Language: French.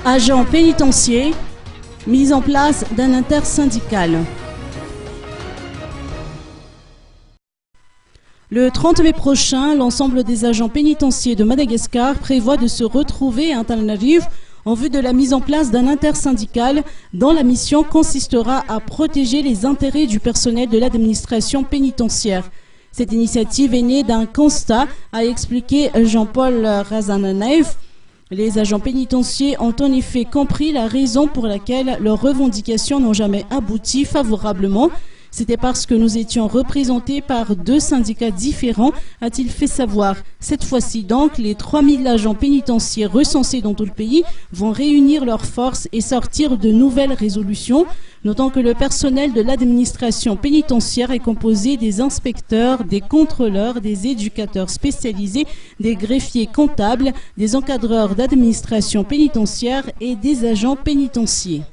Agents pénitentiaires, mise en place d'un intersyndical. Le 30 mai prochain, l'ensemble des agents pénitentiaires de Madagascar prévoit de se retrouver à Antananarivo en vue de la mise en place d'un intersyndical dont la mission consistera à protéger les intérêts du personnel de l'administration pénitentiaire. Cette initiative est née d'un constat, a expliqué Jean-Paul Razananaev. Les agents pénitentiaires ont en effet compris la raison pour laquelle leurs revendications n'ont jamais abouti favorablement. C'était parce que nous étions représentés par 2 syndicats différents, a-t-il fait savoir. Cette fois-ci donc, les 3000 agents pénitentiaires recensés dans tout le pays vont réunir leurs forces et sortir de nouvelles résolutions. Notons que le personnel de l'administration pénitentiaire est composé des inspecteurs, des contrôleurs, des éducateurs spécialisés, des greffiers comptables, des encadreurs d'administration pénitentiaire et des agents pénitentiaires.